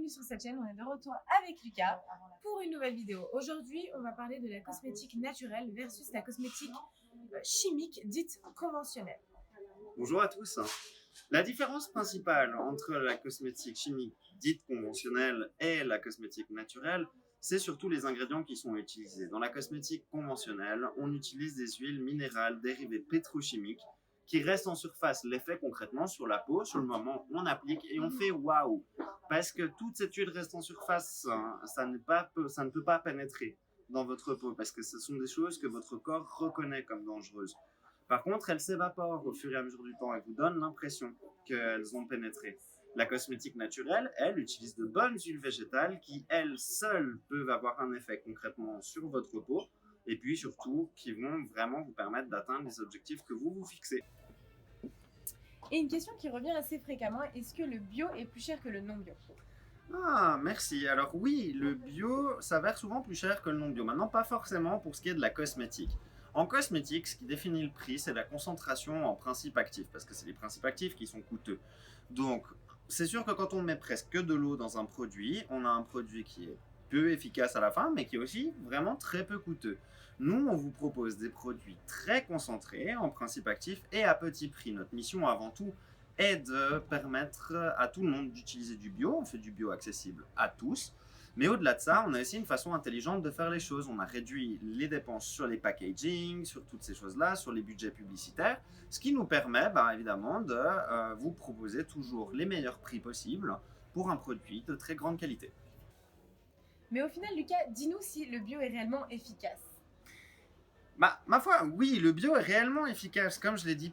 bienvenue sur cette chaîne. On est de retour avec Lucas pour une nouvelle vidéo. Aujourd'hui, on va parler de la cosmétique naturelle versus la cosmétique chimique dite conventionnelle. Bonjour à tous. La différence principale entre la cosmétique chimique dite conventionnelle et la cosmétique naturelle, c'est surtout les ingrédients qui sont utilisés. Dans la cosmétique conventionnelle, on utilise des huiles minérales dérivées pétrochimiques qui restent en surface. L'effet concrètement sur la peau, sur le moment, on applique et on fait waouh. Parce que toute cette huile reste en surface, ça ne peut pas pénétrer dans votre peau parce que ce sont des choses que votre corps reconnaît comme dangereuses. Par contre, elles s'évaporent au fur et à mesure du temps et vous donnent l'impression qu'elles ont pénétré. La cosmétique naturelle, elle, utilise de bonnes huiles végétales qui, elles seules, peuvent avoir un effet concrètement sur votre peau et puis surtout qui vont vraiment vous permettre d'atteindre les objectifs que vous vous fixez. Et une question qui revient assez fréquemment, est-ce que le bio est plus cher que le non bio? Ah, merci. Alors oui, le bio s'avère souvent plus cher que le non bio. Maintenant, pas forcément pour ce qui est de la cosmétique. En cosmétique, ce qui définit le prix, c'est la concentration en principes actifs, parce que c'est les principes actifs qui sont coûteux. Donc, c'est sûr que quand on met presque de l'eau dans un produit, on a un produit qui est peu efficace à la fin, mais qui est aussi vraiment très peu coûteux. Nous, on vous propose des produits très concentrés en principes actifs et à petit prix. Notre mission, avant tout, est de permettre à tout le monde d'utiliser du bio. On fait du bio accessible à tous. Mais au-delà de ça, on a aussi une façon intelligente de faire les choses. On a réduit les dépenses sur les packaging, sur toutes ces choses-là, sur les budgets publicitaires, ce qui nous permet évidemment de vous proposer toujours les meilleurs prix possibles pour un produit de très grande qualité. Mais au final, Lucas, dis-nous si le bio est réellement efficace. Ma foi, oui, le bio est réellement efficace. Comme je l'ai dit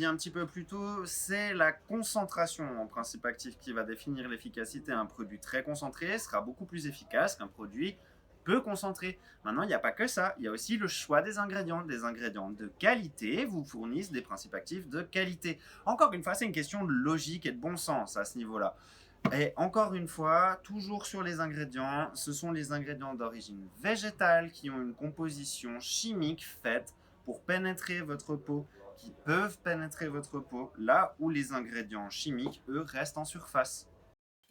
un petit peu plus tôt, c'est la concentration en principe actif qui va définir l'efficacité. Un produit très concentré sera beaucoup plus efficace qu'un produit peu concentré. Maintenant, il n'y a pas que ça. Il y a aussi le choix des ingrédients. Des ingrédients de qualité vous fournissent des principes actifs de qualité. Encore une fois, c'est une question de logique et de bon sens à ce niveau-là. Et encore une fois, toujours sur les ingrédients, ce sont les ingrédients d'origine végétale qui ont une composition chimique faite pour pénétrer votre peau, qui peuvent pénétrer votre peau, là où les ingrédients chimiques, eux, restent en surface.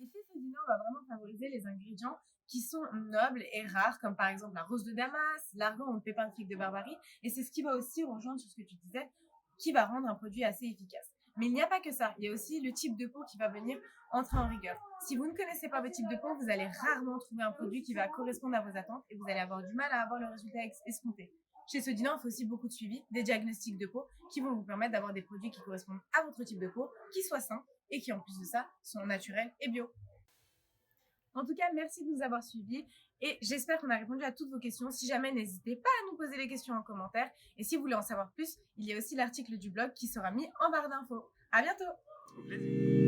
Et chez Sodina, on va vraiment favoriser les ingrédients qui sont nobles et rares, comme par exemple la rose de Damas, l'argan ou le pépin de figue de Barbarie. Et c'est ce qui va aussi rejoindre sur ce que tu disais, qui va rendre un produit assez efficace. Mais il n'y a pas que ça, il y a aussi le type de peau qui va venir entrer en rigueur. Si vous ne connaissez pas votre type de peau, vous allez rarement trouver un produit qui va correspondre à vos attentes et vous allez avoir du mal à avoir le résultat escompté. Chez Sodina, on fait aussi beaucoup de suivi, des diagnostics de peau qui vont vous permettre d'avoir des produits qui correspondent à votre type de peau, qui soient sains et qui en plus de ça sont naturels et bio. En tout cas, merci de nous avoir suivis et j'espère qu'on a répondu à toutes vos questions. Si jamais, n'hésitez pas à nous poser les questions en commentaire. Et si vous voulez en savoir plus, il y a aussi l'article du blog qui sera mis en barre d'infos. À bientôt! Au plaisir.